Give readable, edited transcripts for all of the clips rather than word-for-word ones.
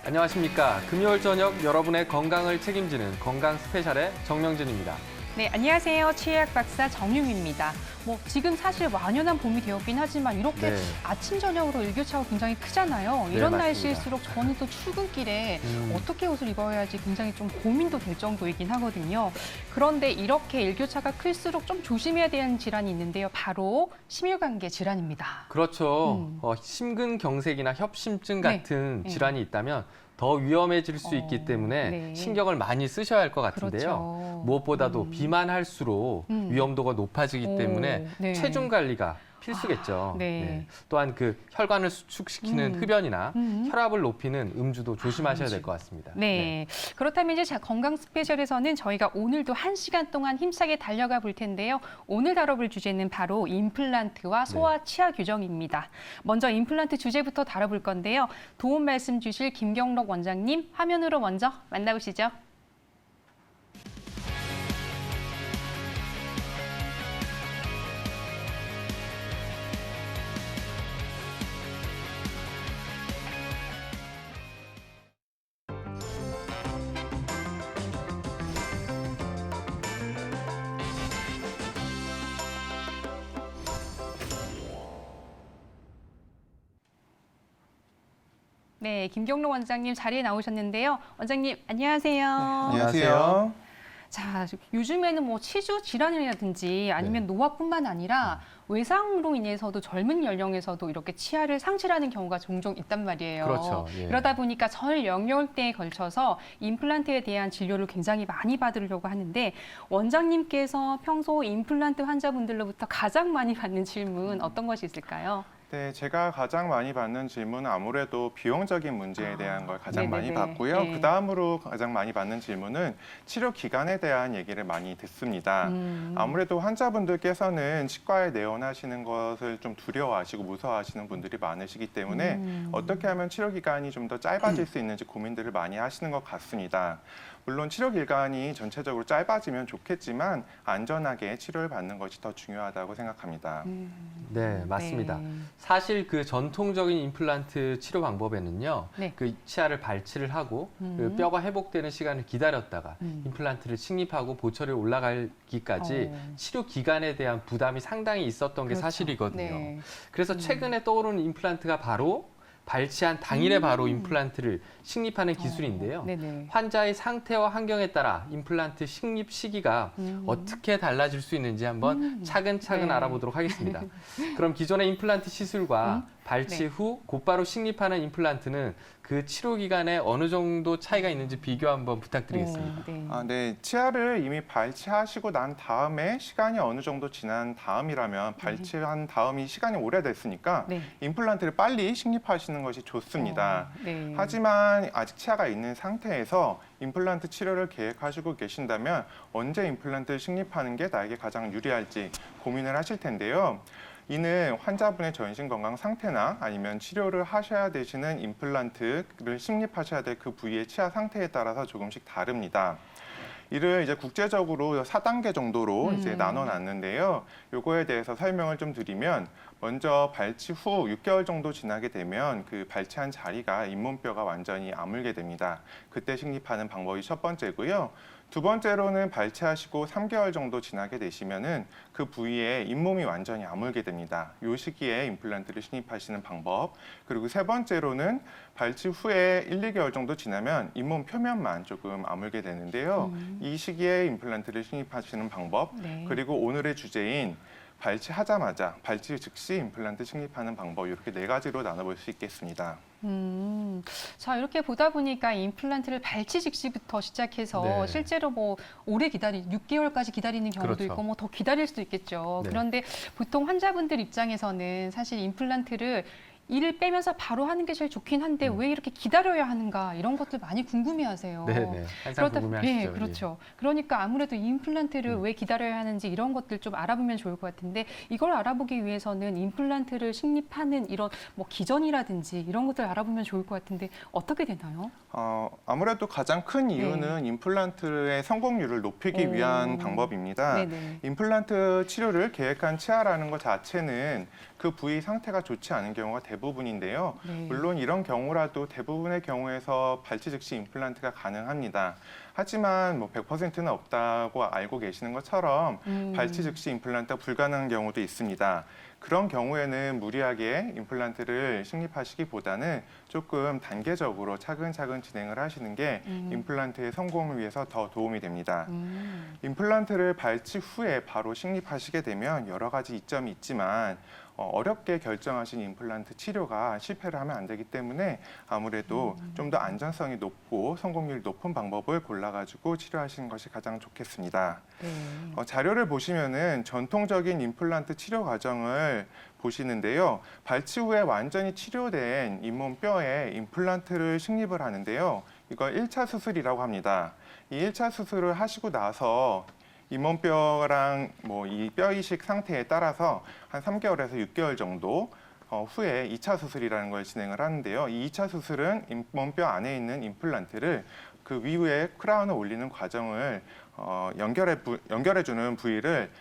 안녕하십니까. 금요일 저녁 여러분의 건강을 책임지는 건강 스페셜의 정명진입니다. 네, 안녕하세요. 치의학 박사 정유미입니다. 지금 사실 완연한 봄이 되었긴 하지만 이렇게 아침, 저녁으로 일교차가 굉장히 크잖아요. 이런 맞습니다. 날씨일수록 저는 또 출근길에 어떻게 옷을 입어야 할지 굉장히 좀 고민도 될 정도이긴 하거든요. 그런데 이렇게 일교차가 클수록 좀 조심해야 되는 질환이 있는데요. 바로 심혈관계 질환입니다. 그렇죠. 심근경색이나 협심증 같은 네. 질환이 있다면 더 위험해질 수 있기 때문에 네. 신경을 많이 쓰셔야 할 것 같은데요. 그렇죠. 무엇보다도 비만할수록 위험도가 높아지기 때문에 네. 체중 관리가 필수겠죠. 네. 또한 그 혈관을 수축시키는 흡연이나 혈압을 높이는 음주도 조심하셔야 될 것 같습니다. 네. 그렇다면 이제 건강 스페셜에서는 저희가 오늘도 1시간 동안 힘차게 달려가 볼 텐데요. 오늘 다뤄볼 주제는 바로 임플란트와 소아 치아 교정입니다. 먼저 임플란트 주제부터 다뤄볼 건데요. 도움 말씀 주실 김경록 원장님 화면으로 먼저 만나보시죠. 네, 김경록 원장님 자리에 나오셨는데요. 원장님 안녕하세요. 안녕하세요. 자, 요즘에는 치주 질환이라든지 아니면 노화뿐만 아니라 외상으로 인해서도 젊은 연령에서도 이렇게 치아를 상실하는 경우가 종종 있단 말이에요. 그렇죠. 그러다 보니까 전 연령대에 걸쳐서 임플란트에 대한 진료를 굉장히 많이 받으려고 하는데 원장님께서 평소 임플란트 환자분들로부터 가장 많이 받는 질문 어떤 것이 있을까요? 네, 제가 가장 많이 받는 질문은 아무래도 비용적인 문제에 대한 걸 가장 많이 받고요. 네. 그 다음으로 가장 많이 받는 질문은 치료 기간에 대한 얘기를 많이 듣습니다. 아무래도 환자분들께서는 치과에 내원하시는 것을 좀 두려워하시고 무서워하시는 분들이 많으시기 때문에 어떻게 하면 치료 기간이 좀 더 짧아질 수 있는지 고민들을 많이 하시는 것 같습니다. 물론 치료 기간이 전체적으로 짧아지면 좋겠지만 안전하게 치료를 받는 것이 더 중요하다고 생각합니다. 네, 맞습니다. 네. 사실 그 전통적인 임플란트 치료 방법에는요, 네. 그 치아를 발치를 하고 그 뼈가 회복되는 시간을 기다렸다가 임플란트를 식립하고 보철이 올라가기까지 치료 기간에 대한 부담이 상당히 있었던 게 그렇죠. 사실이거든요. 네. 그래서 최근에 떠오르는 임플란트가 바로 발치한 당일에 바로 임플란트를 식립하는 기술인데요. 네네. 환자의 상태와 환경에 따라 임플란트 식립 시기가 어떻게 달라질 수 있는지 한번 차근차근 네. 알아보도록 하겠습니다. 그럼 기존의 임플란트 시술과 발치 후 곧바로 식립하는 임플란트는 그 치료 기간에 어느 정도 차이가 있는지 비교 한번 부탁드리겠습니다. 네, 치아를 이미 발치하시고 난 다음에 시간이 어느 정도 지난 다음이라면 발치한 다음이 시간이 오래됐으니까 임플란트를 빨리 식립하시는 것이 좋습니다. 하지만 아직 치아가 있는 상태에서 임플란트 치료를 계획하시고 계신다면 언제 임플란트를 식립하는 게 나에게 가장 유리할지 고민을 하실 텐데요. 이는 환자분의 전신 건강 상태나 아니면 치료를 하셔야 되시는 임플란트를 식립하셔야 될 그 부위의 치아 상태에 따라서 조금씩 다릅니다. 이를 이제 국제적으로 4단계 정도로 이제 나눠놨는데요. 요거에 대해서 설명을 좀 드리면 먼저 발치 후 6개월 정도 지나게 되면 그 발치한 자리가 잇몸뼈가 완전히 아물게 됩니다. 그때 식립하는 방법이 첫 번째고요. 두 번째로는 발치하시고 3개월 정도 지나게 되시면은 그 부위에 잇몸이 완전히 아물게 됩니다. 이 시기에 임플란트를 식립하시는 방법. 그리고 세 번째로는 발치 후에 1, 2개월 정도 지나면 잇몸 표면만 조금 아물게 되는데요. 이 시기에 임플란트를 식립하시는 방법. 그리고 오늘의 주제인 발치하자마자 발치 즉시 임플란트 식립하는 방법 이렇게 4가지로 나눠볼 수 있겠습니다. 자, 이렇게 보다 보니까 임플란트를 발치 즉시부터 시작해서 실제로 오래 6개월까지 기다리는 경우도 그렇죠. 있고 더 기다릴 수도 있겠죠. 그런데 보통 환자분들 입장에서는 사실 임플란트를 이를 빼면서 바로 하는 게 제일 좋긴 한데 왜 이렇게 기다려야 하는가 이런 것들 많이 궁금해하세요. 네, 항상 궁금해하시죠. 네, 그렇죠. 그러니까 아무래도 이 임플란트를 왜 기다려야 하는지 이런 것들 좀 알아보면 좋을 것 같은데 이걸 알아보기 위해서는 임플란트를 식립하는 이런 기전이라든지 이런 것들 알아보면 좋을 것 같은데 어떻게 되나요? 아무래도 가장 큰 이유는 임플란트의 성공률을 높이기 위한 방법입니다. 임플란트 치료를 계획한 치아라는 것 자체는 그 부위 상태가 좋지 않은 경우가 대부분 대부분인데요. 네. 물론 이런 경우라도 대부분의 경우에서 발치 즉시 임플란트가 가능합니다. 하지만 뭐 100%는 없다고 알고 계시는 것처럼 발치 즉시 임플란트가 불가능한 경우도 있습니다. 그런 경우에는 무리하게 임플란트를 식립하시기보다는 조금 단계적으로 차근차근 진행을 하시는 게 임플란트의 성공을 위해서 더 도움이 됩니다. 임플란트를 발치 후에 바로 식립하시게 되면 여러 가지 이점이 있지만 어렵게 결정하신 임플란트 치료가 실패를 하면 안 되기 때문에 아무래도 좀 더 안전성이 높고 성공률이 높은 방법을 골라가지고 치료하시는 것이 가장 좋겠습니다. 네. 자료를 보시면은 전통적인 임플란트 치료 과정을 보시는데요. 발치 후에 완전히 치료된 잇몸뼈에 임플란트를 식립을 하는데요. 이걸 1차 수술이라고 합니다. 이 1차 수술을 하시고 나서 잇몸뼈랑 뭐 이 뼈 이식 상태에 따라서 한 3개월에서 6개월 정도 후에 2차 수술이라는 걸 진행을 하는데요. 이 2차 수술은 잇몸뼈 안에 있는 임플란트를 그 위에 크라운을 올리는 과정을 연결해주는 부위를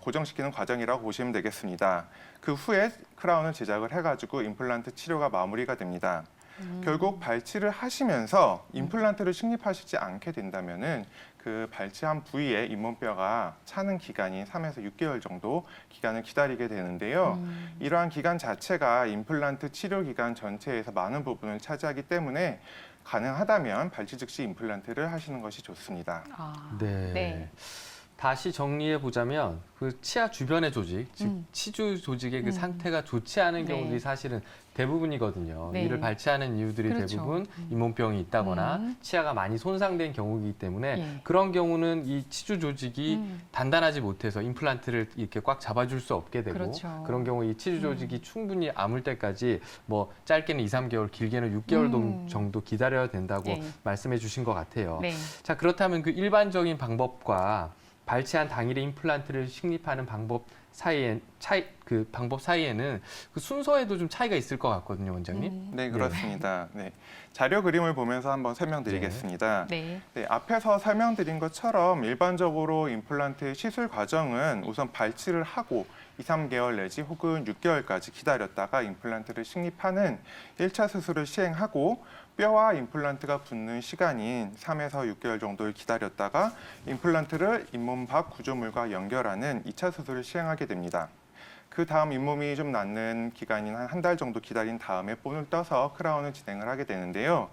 고정시키는 과정이라고 보시면 되겠습니다. 그 후에 크라운을 제작을 해가지고 임플란트 치료가 마무리가 됩니다. 결국 발치를 하시면서 임플란트를 식립하시지 않게 된다면은 그 발치한 부위에 잇몸뼈가 차는 기간이 3에서 6개월 정도 기간을 기다리게 되는데요. 이러한 기간 자체가 임플란트 치료 기간 전체에서 많은 부분을 차지하기 때문에 가능하다면 발치 즉시 임플란트를 하시는 것이 좋습니다. 네. 네. 다시 정리해 보자면 그 치아 주변의 조직, 즉 치주 조직의 그 상태가 좋지 않은 네. 경우들이 사실은 대부분이거든요. 네. 이를 발치하는 이유들이 그렇죠. 대부분 잇몸병이 있다거나 치아가 많이 손상된 경우이기 때문에 예. 그런 경우는 이 치주 조직이 단단하지 못해서 임플란트를 이렇게 꽉 잡아줄 수 없게 되고 그렇죠. 그런 경우 이 치주 조직이 충분히 아물 때까지 뭐 짧게는 2, 3개월, 길게는 6개월 정도 기다려야 된다고 예. 말씀해 주신 것 같아요. 네. 자, 그렇다면 그 일반적인 방법과 발치한 당일에 임플란트를 식립하는 방법 사이에는 그 순서에도 좀 차이가 있을 것 같거든요, 원장님. 네, 그렇습니다. 네. 자료 그림을 보면서 한번 설명드리겠습니다. 네. 네, 앞에서 설명드린 것처럼 일반적으로 임플란트 시술 과정은 우선 발치를 하고 2, 3개월 내지 혹은 6개월까지 기다렸다가 임플란트를 식립하는 1차 수술을 시행하고 뼈와 임플란트가 붙는 시간인 3에서 6개월 정도를 기다렸다가 임플란트를 잇몸 밖 구조물과 연결하는 2차 수술을 시행하게 됩니다. 그 다음 잇몸이 좀 낫는 기간인 한 달 정도 기다린 다음에 본을 떠서 크라운을 진행을 하게 되는데요.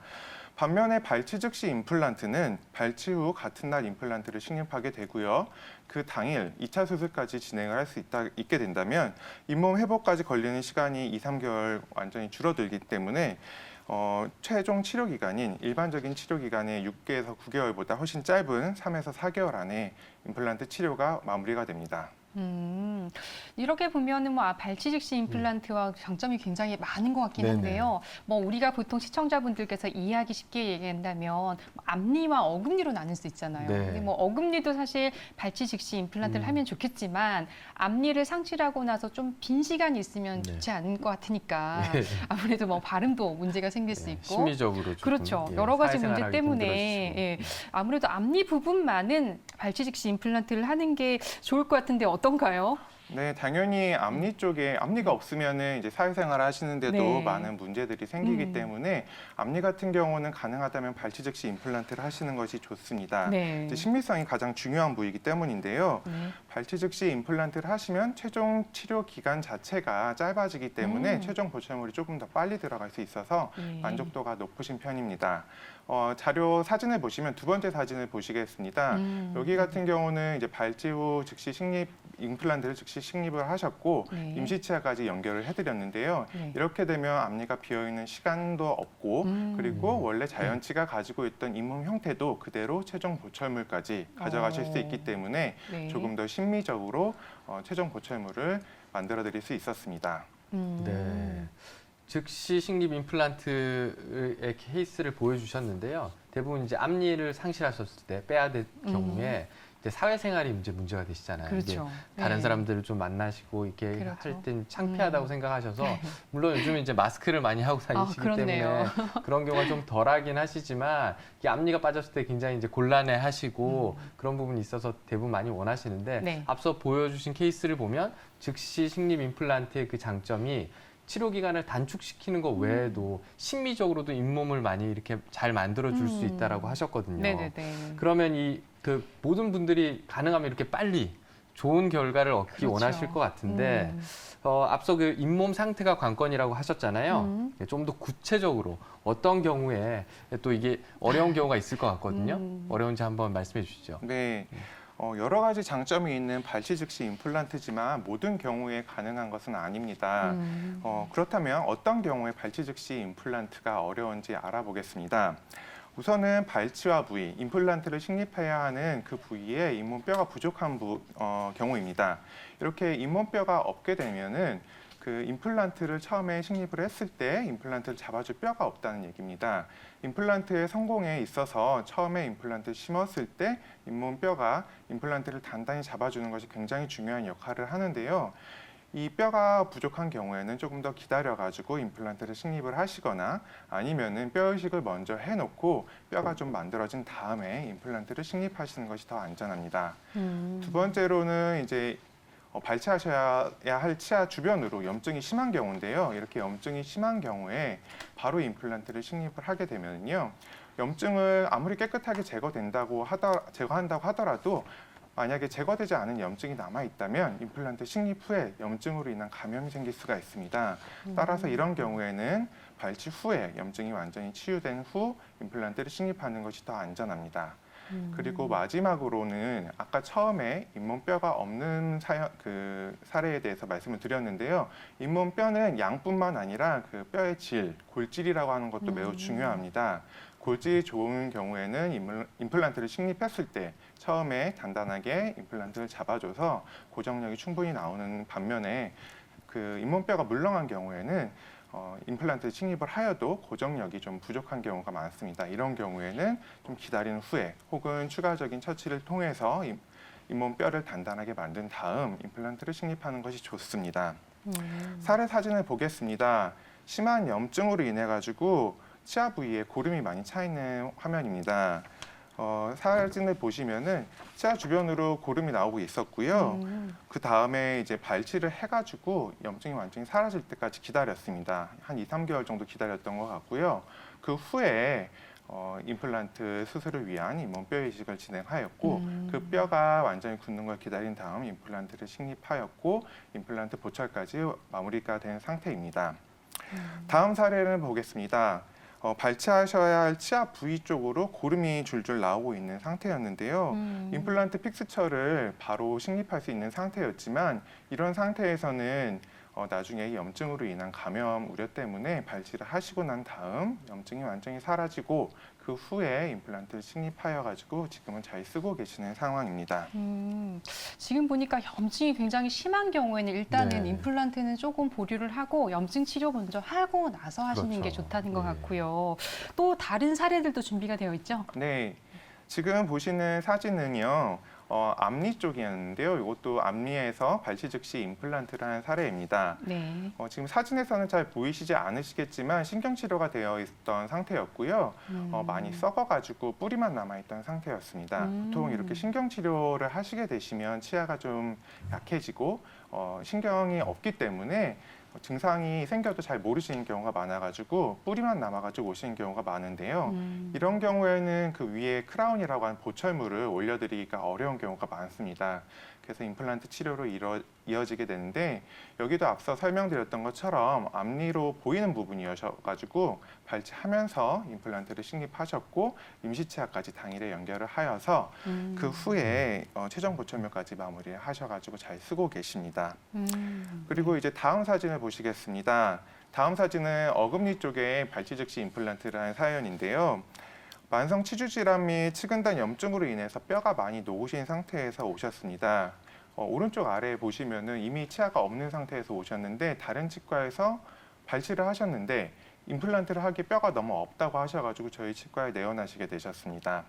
반면에 발치 즉시 임플란트는 발치 후 같은 날 임플란트를 식립하게 되고요. 그 당일 2차 수술까지 진행을 할 수 있게 된다면 잇몸 회복까지 걸리는 시간이 2, 3개월 완전히 줄어들기 때문에 최종 치료 기간인 일반적인 치료 기간의 6개에서 9개월보다 훨씬 짧은 3에서 4개월 안에 임플란트 치료가 마무리가 됩니다. 이렇게 보면은 뭐 발치 즉시 임플란트와 장점이 굉장히 많은 것 같긴 네네. 한데요. 뭐 우리가 보통 시청자분들께서 이해하기 쉽게 얘기한다면 앞니와 어금니로 나눌 수 있잖아요. 네. 근데 뭐 어금니도 사실 발치 즉시 임플란트를 하면 좋겠지만 앞니를 상실하고 나서 좀 빈 시간이 있으면 네. 좋지 않을 것 같으니까 네. 아무래도 뭐 발음도 문제가 생길 수 있고 심리적으로 조금, 그렇죠. 예, 여러 가지 문제 사회생활하기 때문에 힘들어지죠. 예, 아무래도 앞니 부분만은 발치 즉시 임플란트를 하는 게 좋을 것 같은데 어떤가요? 네, 당연히 앞니 쪽에 앞니가 없으면은 이제 사회생활을 하시는데도 네. 많은 문제들이 생기기 때문에 앞니 같은 경우는 가능하다면 발치 즉시 임플란트를 하시는 것이 좋습니다. 네. 이제 심미성이 가장 중요한 부위이기 때문인데요. 네. 발치 즉시 임플란트를 하시면 최종 치료 기간 자체가 짧아지기 때문에 최종 보철물이 조금 더 빨리 들어갈 수 있어서 네. 만족도가 높으신 편입니다. 자료 사진을 보시면 두 번째 사진을 보시겠습니다. 여기 같은 경우는 이제 발치 후 즉시 식립 임플란트를 즉시 식립을 하셨고 네. 임시치아까지 연결을 해드렸는데요. 네. 이렇게 되면 앞니가 비어있는 시간도 없고 그리고 원래 자연치가 가지고 있던 잇몸 형태도 그대로 최종 보철물까지 가져가실 수 있기 때문에 네. 조금 더 심미적으로 최종 보철물을 만들어드릴 수 있었습니다. 네. 즉시 식립 임플란트의 케이스를 보여주셨는데요. 대부분 이제 앞니를 상실하셨을 때 빼야 될 경우에 이제 사회생활이 문제가 되시잖아요. 그렇죠. 이제 다른 네. 사람들을 좀 만나시고 이렇게 그렇죠. 할 땐 창피하다고 생각하셔서 물론 요즘 이제 마스크를 많이 하고 다니시기 그렇네요. 때문에 그런 경우가 좀 덜하긴 하시지만 이 앞니가 빠졌을 때 굉장히 이제 곤란해하시고 그런 부분이 있어서 대부분 많이 원하시는데 네. 앞서 보여주신 케이스를 보면 즉시 식립 임플란트의 그 장점이 치료 기간을 단축시키는 것 외에도 심미적으로도 잇몸을 많이 이렇게 잘 만들어 줄 수 있다라고 하셨거든요. 네네네. 그러면 그 모든 분들이 가능하면 이렇게 빨리 좋은 결과를 얻기 그렇죠. 원하실 것 같은데 앞서 그 잇몸 상태가 관건이라고 하셨잖아요. 좀 더 구체적으로 어떤 경우에 또 이게 어려운 경우가 있을 것 같거든요. 어려운지 한번 말씀해 주시죠. 네. 여러 가지 장점이 있는 발치 즉시 임플란트지만 모든 경우에 가능한 것은 아닙니다. 그렇다면 어떤 경우에 발치 즉시 임플란트가 어려운지 알아보겠습니다. 우선은 발치와 부위, 임플란트를 식립해야 하는 그 부위에 잇몸뼈가 부족한 경우입니다. 이렇게 잇몸뼈가 없게 되면은 그 임플란트를 처음에 식립을 했을 때 임플란트를 잡아줄 뼈가 없다는 얘기입니다. 임플란트의 성공에 있어서 처음에 임플란트를 심었을 때 잇몸뼈가 임플란트를 단단히 잡아주는 것이 굉장히 중요한 역할을 하는데요. 이 뼈가 부족한 경우에는 조금 더 기다려가지고 임플란트를 식립을 하시거나 아니면은 뼈 이식을 먼저 해놓고 뼈가 좀 만들어진 다음에 임플란트를 식립하시는 것이 더 안전합니다. 두 번째로는 이제 발치하셔야 할 치아 주변으로 염증이 심한 경우인데요. 이렇게 염증이 심한 경우에 바로 임플란트를 식립을 하게 되면요. 염증을 아무리 깨끗하게 제거한다고 하더라도 만약에 제거되지 않은 염증이 남아있다면 임플란트 식립 후에 염증으로 인한 감염이 생길 수가 있습니다. 따라서 이런 경우에는 발치 후에 염증이 완전히 치유된 후 임플란트를 식립하는 것이 더 안전합니다. 그리고 마지막으로는 아까 처음에 잇몸뼈가 없는 사례에 대해서 말씀을 드렸는데요. 잇몸뼈는 양뿐만 아니라 그 뼈의 질, 골질이라고 하는 것도 매우 중요합니다. 골질이 좋은 경우에는 임플란트를 식립했을 때 처음에 단단하게 임플란트를 잡아줘서 고정력이 충분히 나오는 반면에 그 잇몸뼈가 물렁한 경우에는 임플란트 식립을 하여도 고정력이 좀 부족한 경우가 많습니다. 이런 경우에는 좀 기다린 후에 혹은 추가적인 처치를 통해서 잇몸뼈를 단단하게 만든 다음 임플란트를 식립하는 것이 좋습니다. 사례 사진을 보겠습니다. 심한 염증으로 인해 가지고 치아 부위에 고름이 많이 차 있는 화면입니다. 사진을 보시면은 치아 주변으로 고름이 나오고 있었고요. 그 다음에 이제 발치를 해가지고 염증이 완전히 사라질 때까지 기다렸습니다. 한 2, 3개월 정도 기다렸던 것 같고요. 그 후에 임플란트 수술을 위한 잇몸뼈 이식을 진행하였고 그 뼈가 완전히 굳는 걸 기다린 다음 임플란트를 식립하였고 임플란트 보철까지 마무리가 된 상태입니다. 다음 사례를 보겠습니다. 발치하셔야 할 치아 부위 쪽으로 고름이 줄줄 나오고 있는 상태였는데요. 임플란트 픽스처를 바로 식립할 수 있는 상태였지만 이런 상태에서는 나중에 염증으로 인한 감염 우려 때문에 발치를 하시고 난 다음 염증이 완전히 사라지고 그 후에 임플란트를 식립하여 가지고 지금은 잘 쓰고 계시는 상황입니다. 지금 보니까 염증이 굉장히 심한 경우에는 일단은 네. 임플란트는 조금 보류를 하고 염증 치료 먼저 하고 나서 하시는 그렇죠. 게 좋다는 것 네. 같고요. 또 다른 사례들도 준비가 되어 있죠? 네, 지금 보시는 사진은요. 앞니 쪽이었는데요. 이것도 앞니에서 발치 즉시 임플란트를 한 사례입니다. 네. 지금 사진에서는 잘 보이시지 않으시겠지만 신경치료가 되어 있던 상태였고요. 많이 썩어가지고 뿌리만 남아있던 상태였습니다. 보통 이렇게 신경치료를 하시게 되시면 치아가 좀 약해지고 신경이 없기 때문에 증상이 생겨도 잘 모르시는 경우가 많아가지고 뿌리만 남아가지고 오시는 경우가 많은데요. 이런 경우에는 그 위에 크라운이라고 하는 보철물을 올려드리기가 어려운 경우가 많습니다. 그래서 임플란트 치료로 이어지게 되는데 여기도 앞서 설명드렸던 것처럼 앞니로 보이는 부분이어가지고 발치하면서 임플란트를 식립하셨고 임시치아까지 당일에 연결을 하여서 그 후에 최종 보철물까지 마무리하셔가지고 잘 쓰고 계십니다. 그리고 이제 다음 사진을 보시겠습니다. 다음 사진은 어금니 쪽에 발치 즉시 임플란트를 한 사연인데요. 만성 치주 질환 및 치근단 염증으로 인해서 뼈가 많이 녹으신 상태에서 오셨습니다. 오른쪽 아래에 보시면은 이미 치아가 없는 상태에서 오셨는데 다른 치과에서 발치를 하셨는데 임플란트를 하기에 뼈가 너무 없다고 하셔가지고 저희 치과에 내원하시게 되셨습니다.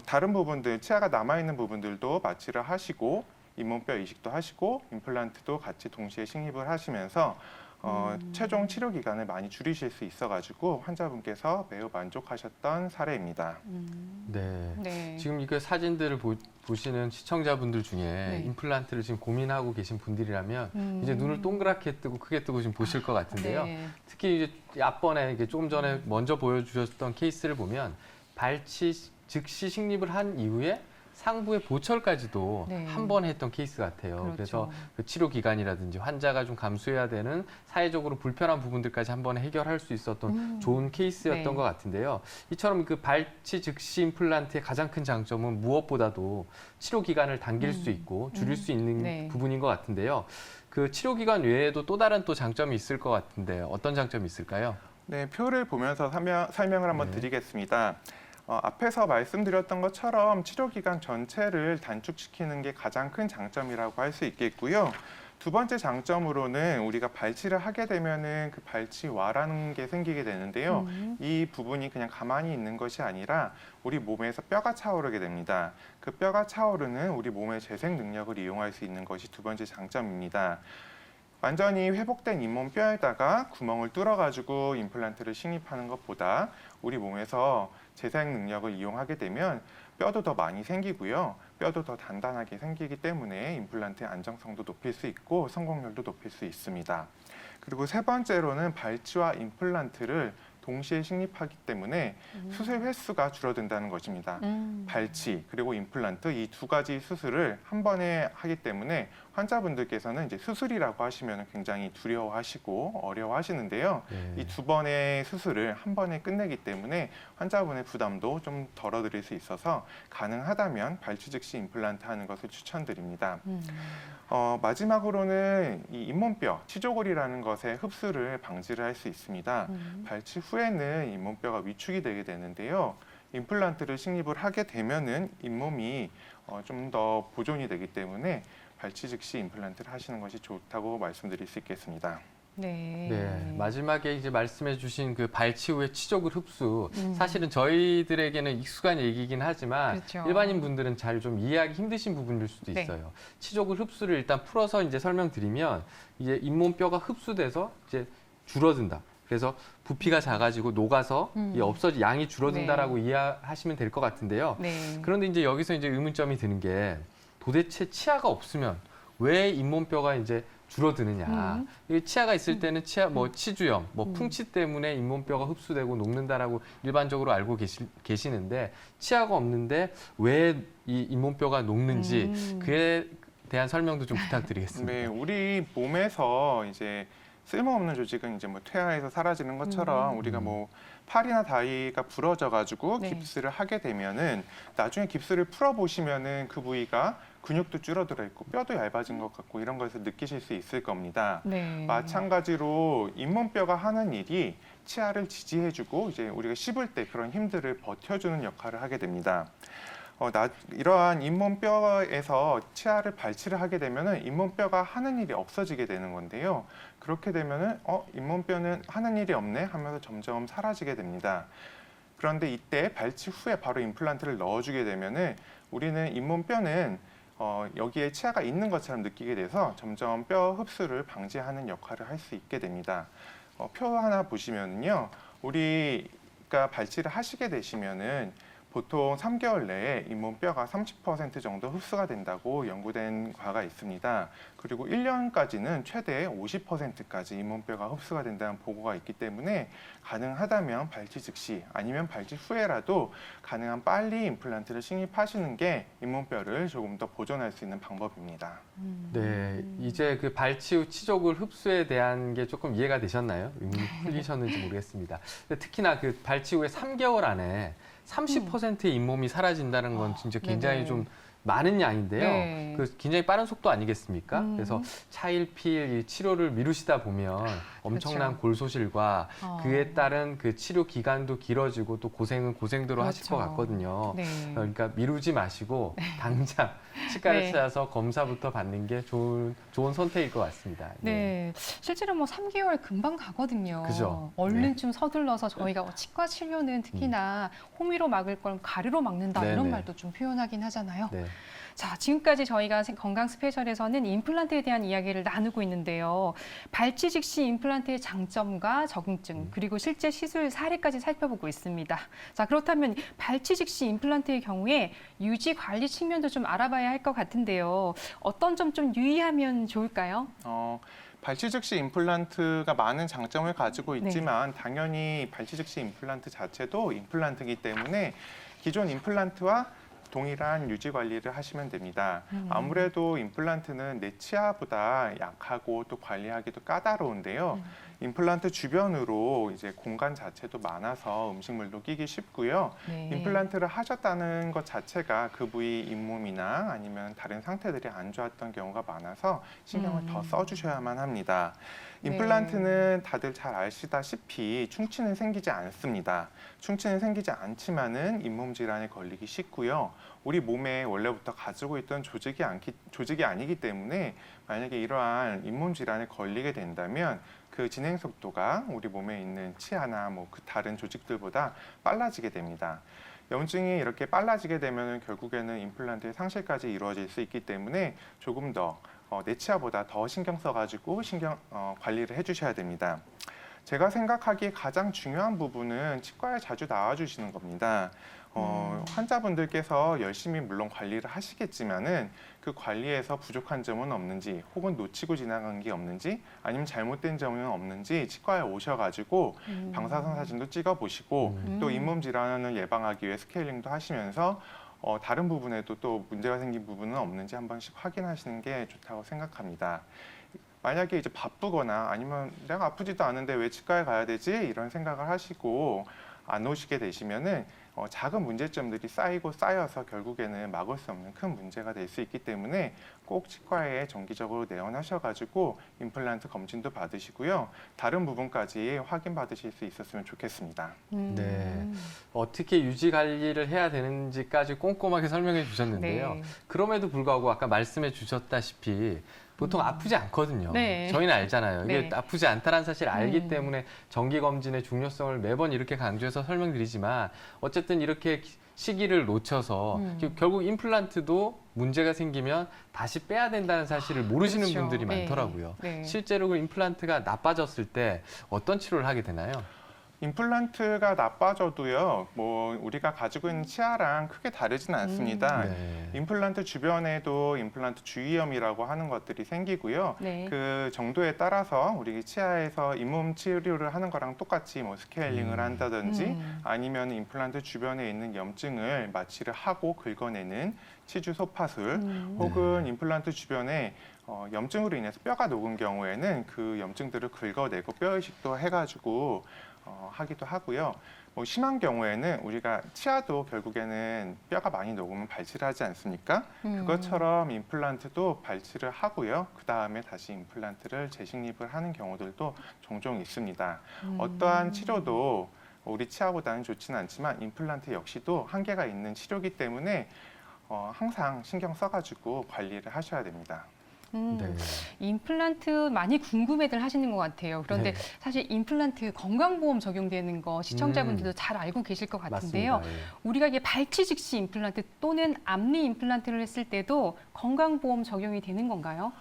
다른 부분들, 치아가 남아있는 부분들도 마취를 하시고 잇몸뼈 이식도 하시고 임플란트도 같이 동시에 식립을 하시면서 최종 치료 기간을 많이 줄이실 수 있어가지고 환자분께서 매우 만족하셨던 사례입니다. 네. 네. 지금 이거 사진들을 보시는 시청자분들 중에 네. 임플란트를 지금 고민하고 계신 분들이라면 이제 눈을 동그랗게 뜨고 크게 뜨고 지금 보실 것 같은데요. 네. 특히 이제 앞번에 이게 조금 전에 먼저 보여주셨던 케이스를 보면 발치 즉시 식립을 한 이후에 상부의 보철까지도 네. 한 번에 했던 케이스 같아요. 그렇죠. 그래서 그 치료 기간이라든지 환자가 좀 감수해야 되는 사회적으로 불편한 부분들까지 한 번에 해결할 수 있었던 좋은 케이스였던 네. 것 같은데요. 이처럼 그 발치 즉시 임플란트의 가장 큰 장점은 무엇보다도 치료 기간을 당길 수 있고 줄일 수 있는 네. 부분인 것 같은데요. 그 치료 기간 외에도 또 다른 또 장점이 있을 것 같은데 어떤 장점이 있을까요? 네, 표를 보면서 설명을 한번 네. 드리겠습니다. 앞에서 말씀드렸던 것처럼 치료 기간 전체를 단축시키는 게 가장 큰 장점이라고 할 수 있겠고요. 두 번째 장점으로는 우리가 발치를 하게 되면은 그 발치와라는 게 생기게 되는데요. 이 부분이 그냥 가만히 있는 것이 아니라 우리 몸에서 뼈가 차오르게 됩니다. 그 뼈가 차오르는 우리 몸의 재생 능력을 이용할 수 있는 것이 두 번째 장점입니다. 완전히 회복된 잇몸 뼈에다가 구멍을 뚫어가지고 임플란트를 식립하는 것보다 우리 몸에서 재생 능력을 이용하게 되면 뼈도 더 많이 생기고요. 뼈도 더 단단하게 생기기 때문에 임플란트의 안정성도 높일 수 있고 성공률도 높일 수 있습니다. 그리고 세 번째로는 발치와 임플란트를 동시에 식립하기 때문에 수술 횟수가 줄어든다는 것입니다. 발치 그리고 임플란트 이 두 가지 수술을 한 번에 하기 때문에 환자분들께서는 이제 수술이라고 하시면 굉장히 두려워하시고 어려워하시는데요. 네. 이 두 번의 수술을 한 번에 끝내기 때문에 환자분의 부담도 좀 덜어드릴 수 있어서 가능하다면 발치 즉시 임플란트 하는 것을 추천드립니다. 마지막으로는 이 잇몸뼈, 치조골이라는 것의 흡수를 방지를 할 수 있습니다. 발치 후에는 잇몸뼈가 위축이 되게 되는데요. 임플란트를 식립을 하게 되면은 잇몸이 좀 더 보존이 되기 때문에 발치 즉시 임플란트를 하시는 것이 좋다고 말씀드릴 수 있겠습니다. 네. 네, 마지막에 이제 말씀해주신 그 발치 후의 치조골 흡수, 사실은 저희들에게는 익숙한 얘기긴 하지만 그렇죠. 일반인 분들은 잘 좀 이해하기 힘드신 부분일 수도 네. 있어요. 치조골 흡수를 일단 풀어서 이제 설명드리면 이제 잇몸뼈가 흡수돼서 이제 줄어든다. 그래서 부피가 작아지고 녹아서 이 양이 줄어든다라고 이해하시면 될 것 같은데요. 네. 그런데 이제 여기서 이제 의문점이 드는 게 도대체 치아가 없으면 왜 잇몸뼈가 이제 줄어드느냐. 이 치아가 있을 때는 치주염, 풍치 때문에 잇몸뼈가 흡수되고 녹는다라고 일반적으로 알고 계시는데 치아가 없는데 왜 이 잇몸뼈가 녹는지 그에 대한 설명도 좀 부탁드리겠습니다. 네, 우리 몸에서 이제 쓸모없는 조직은 이제 뭐 퇴화해서 사라지는 것처럼 우리가 뭐 팔이나 다리가 부러져 가지고 네. 깁스를 하게 되면은 나중에 깁스를 풀어 보시면은 그 부위가 근육도 줄어들어 있고 뼈도 얇아진 것 같고 이런 것을 느끼실 수 있을 겁니다. 네. 마찬가지로 잇몸뼈가 하는 일이 치아를 지지해주고 이제 우리가 씹을 때 그런 힘들을 버텨주는 역할을 하게 됩니다. 이러한 잇몸뼈에서 치아를 발치를 하게 되면은 잇몸뼈가 하는 일이 없어지게 되는 건데요. 그렇게 되면은 잇몸뼈는 하는 일이 없네 하면서 점점 사라지게 됩니다. 그런데 이때 발치 후에 바로 임플란트를 넣어주게 되면은 우리는 잇몸뼈는 여기에 치아가 있는 것처럼 느끼게 돼서 점점 뼈 흡수를 방지하는 역할을 할 수 있게 됩니다. 표 하나 보시면요, 우리가 발치를 하시게 되시면은 보통 3개월 내에 잇몸뼈가 30% 정도 흡수가 된다고 연구된 과가 있습니다. 그리고 1년까지는 최대 50%까지 잇몸뼈가 흡수가 된다는 보고가 있기 때문에 가능하다면 발치 즉시 아니면 발치 후에라도 가능한 빨리 임플란트를 식립하시는 게 잇몸뼈를 조금 더 보존할 수 있는 방법입니다. 네, 이제 그 발치 후 치조골 흡수에 대한 게 조금 이해가 되셨나요? 의문이 풀리셨는지 모르겠습니다. 근데 특히나 그 발치 후에 3개월 안에 30%의 잇몸이 사라진다는 건 진짜 굉장히 네네. 좀 많은 양인데요. 네. 그 굉장히 빠른 속도 아니겠습니까? 그래서 차일피일 이 치료를 미루시다 보면 엄청난 그렇죠. 골소실과 그에 따른 그 치료 기간도 길어지고 또 고생은 고생대로 하실 것 그렇죠. 같거든요. 네. 그러니까 미루지 마시고 당장 치과를 네. 찾아서 검사부터 받는 게 좋은 선택일 것 같습니다. 네, 실제로 뭐 3개월 금방 가거든요. 그죠. 얼른 네. 좀 서둘러서 저희가 치과 치료는 특히나 호미로 막을 걸 가르로 막는다 네, 이런 네. 말도 좀 표현하긴 하잖아요. 네. 자, 지금까지 저희가 건강 스페셜에서는 임플란트에 대한 이야기를 나누고 있는데요. 발치 즉시 임플란트의 장점과 적응증, 그리고 실제 시술 사례까지 살펴보고 있습니다. 자, 그렇다면 발치 즉시 임플란트의 경우에 유지 관리 측면도 좀 알아봐야 할 것 같은데요. 어떤 점 좀 유의하면 좋을까요? 발치 즉시 임플란트가 많은 장점을 가지고 있지만 당연히 발치 즉시 임플란트 자체도 임플란트이기 때문에 기존 임플란트와 동일한 유지 관리를 하시면 됩니다. 아무래도 임플란트는 내 치아보다 약하고 또 관리하기도 까다로운데요. 임플란트 주변으로 이제 공간 자체도 많아서 음식물도 끼기 쉽고요. 임플란트를 하셨다는 것 자체가 그 부위 잇몸이나 아니면 다른 상태들이 안 좋았던 경우가 많아서 신경을 더 써주셔야만 합니다. 임플란트는 다들 잘 아시다시피 충치는 생기지 않습니다. 충치는 생기지 않지만은 잇몸 질환에 걸리기 쉽고요. 우리 몸에 원래부터 가지고 있던 조직이 아니기 때문에 만약에 이러한 잇몸 질환에 걸리게 된다면 그 진행 속도가 우리 몸에 있는 치아나 뭐 그 다른 조직들보다 빨라지게 됩니다. 염증이 이렇게 빨라지게 되면 결국에는 임플란트의 상실까지 이루어질 수 있기 때문에 조금 더 내 치아보다 더 신경 써가지고 관리를 해주셔야 됩니다. 제가 생각하기에 가장 중요한 부분은 치과에 자주 나와주시는 겁니다. 환자분들께서 열심히 물론 관리를 하시겠지만은 그 관리에서 부족한 점은 없는지 혹은 놓치고 지나간 게 없는지 아니면 잘못된 점은 없는지 치과에 오셔가지고 방사선 사진도 찍어보시고 또 잇몸 질환을 예방하기 위해 스케일링도 하시면서 다른 부분에도 또 문제가 생긴 부분은 없는지 한 번씩 확인하시는 게 좋다고 생각합니다. 만약에 이제 바쁘거나 아니면 내가 아프지도 않은데 왜 치과에 가야 되지? 이런 생각을 하시고 안 오시게 되시면은 작은 문제점들이 쌓여서 결국에는 막을 수 없는 큰 문제가 될 수 있기 때문에 꼭 치과에 정기적으로 내원하셔가지고 임플란트 검진도 받으시고요. 다른 부분까지 확인 받으실 수 있었으면 좋겠습니다. 네, 어떻게 유지 관리를 해야 되는지까지 꼼꼼하게 설명해 주셨는데요. 그럼에도 불구하고 아까 말씀해 주셨다시피 보통 아프지 않거든요. 저희는 알잖아요. 이게 아프지 않다는 사실을 알기 때문에 정기검진의 중요성을 매번 이렇게 강조해서 설명드리지만 어쨌든 이렇게 시기를 놓쳐서 결국 임플란트도 문제가 생기면 다시 빼야 된다는 사실을 모르시는 분들이 많더라고요. 실제로 그 임플란트가 나빠졌을 때 어떤 치료를 하게 되나요? 임플란트가 나빠져도요, 뭐 우리가 가지고 있는 치아랑 크게 다르지는 않습니다. 임플란트 주변에도 임플란트 주위염이라고 하는 것들이 생기고요. 그 정도에 따라서 우리 치아에서 잇몸 치료를 하는 거랑 똑같이 뭐 스케일링을 한다든지 아니면 임플란트 주변에 있는 염증을 마취를 하고 긁어내는 치주 소파술 혹은 임플란트 주변에 염증으로 인해서 뼈가 녹은 경우에는 그 염증들을 긁어내고 뼈 이식도 해가지고 하기도 하고요. 뭐 심한 경우에는 우리가 치아도 결국에는 뼈가 많이 녹으면 발치를 하지 않습니까? 그것처럼 임플란트도 발치를 하고요. 그 다음에 다시 임플란트를 재식립을 하는 경우들도 종종 있습니다. 어떠한 치료도 우리 치아보다는 좋지는 않지만 임플란트 역시도 한계가 있는 치료이기 때문에 항상 신경 써가지고 관리를 하셔야 됩니다. 임플란트 많이 궁금해들 하시는 것 같아요. 그런데 사실 임플란트 건강보험 적용되는 거 시청자분들도 잘 알고 계실 것 같은데요. 우리가 이게 발치 즉시 임플란트 또는 앞니 임플란트를 했을 때도 건강보험 적용이 되는 건가요?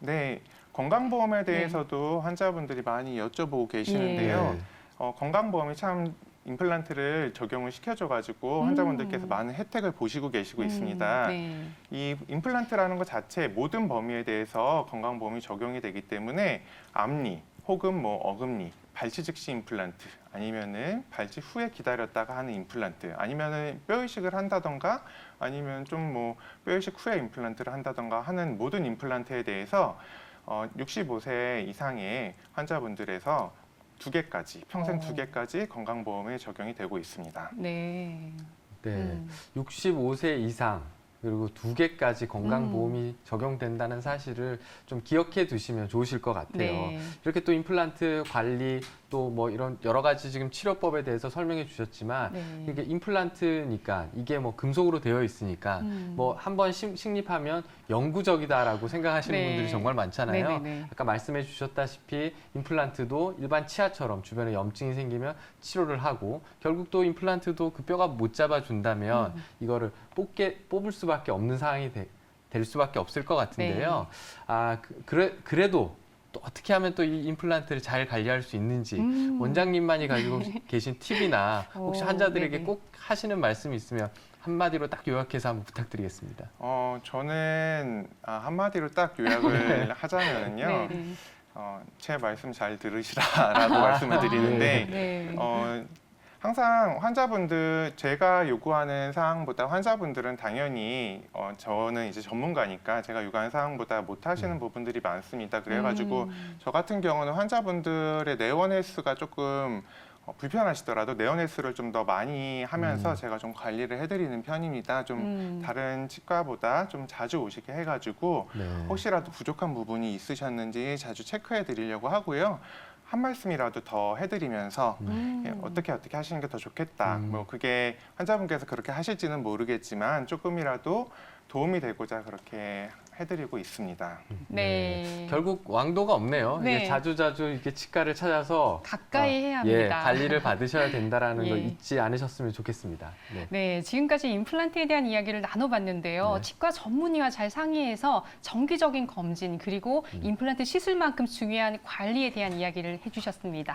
네, 건강보험에 대해서도 환자분들이 많이 여쭤보고 계시는데요. 건강보험이 참 임플란트를 적용을 시켜줘가지고 환자분들께서 많은 혜택을 보시고 계시고 있습니다. 이 임플란트라는 것 자체 모든 범위에 대해서 건강보험이 적용이 되기 때문에 앞니 혹은 뭐 어금니, 발치 즉시 임플란트 아니면은 발치 후에 기다렸다가 하는 임플란트 아니면은 뼈 이식을 한다던가 아니면 좀 뭐 뼈 이식 후에 임플란트를 한다던가 하는 모든 임플란트에 대해서 65세 이상의 환자분들에서 평생 2개까지 건강보험에 적용이 되고 있습니다. 65세 이상 그리고 2개까지 건강보험이 적용된다는 사실을 좀 기억해 두시면 좋으실 것 같아요. 이렇게 또 임플란트 관리 또 뭐 이런 여러 가지 지금 치료법에 대해서 설명해 주셨지만 이게 임플란트니까 이게 뭐 금속으로 되어 있으니까 뭐 한 번 식립하면 영구적이다라고 생각하시는 분들이 정말 많잖아요. 아까 말씀해 주셨다시피 임플란트도 일반 치아처럼 주변에 염증이 생기면 치료를 하고 결국 또 임플란트도 그 뼈가 못 잡아준다면 이거를 뽑을 수밖에 수밖에 없는 상황이 될 수밖에 없을 것 같은데요. 그래도 또 어떻게 하면 또 이 임플란트를 잘 관리할 수 있는지 원장님만이 가지고 계신 팁이나 혹시 환자들에게 네네. 꼭 하시는 말씀이 있으면 한마디로 딱 요약해서 한번 부탁드리겠습니다. 저는 한마디로 딱 요약을 하자면요. 네네. 제 말씀 잘 들으시라라고 말씀을 드리는데 네. 항상 환자분들 제가 요구하는 사항보다 환자분들은 당연히 저는 이제 전문가니까 제가 요구하는 사항보다 못 하시는 부분들이 많습니다. 그래가지고 저 같은 경우는 환자분들의 내원 횟수가 조금 불편하시더라도 내원 횟수를 좀 더 많이 하면서 제가 좀 관리를 해드리는 편입니다. 좀 다른 치과보다 좀 자주 오시게 해가지고 네. 혹시라도 부족한 부분이 있으셨는지 자주 체크해 드리려고 하고요. 한 말씀이라도 더 해드리면서 어떻게 하시는 게 더 좋겠다. 뭐 그게 환자분께서 그렇게 하실지는 모르겠지만 조금이라도 도움이 되고자 그렇게 해드리고 있습니다. 네. 결국 왕도가 없네요. 네. 이게 자주자주 이렇게 치과를 찾아서 가까이 해야 합니다. 관리를 받으셔야 된다라는 걸 예. 잊지 않으셨으면 좋겠습니다. 네. 네, 지금까지 임플란트에 대한 이야기를 나눠봤는데요. 네. 치과 전문의와 잘 상의해서 정기적인 검진 그리고 임플란트 시술만큼 중요한 관리에 대한 이야기를 해주셨습니다.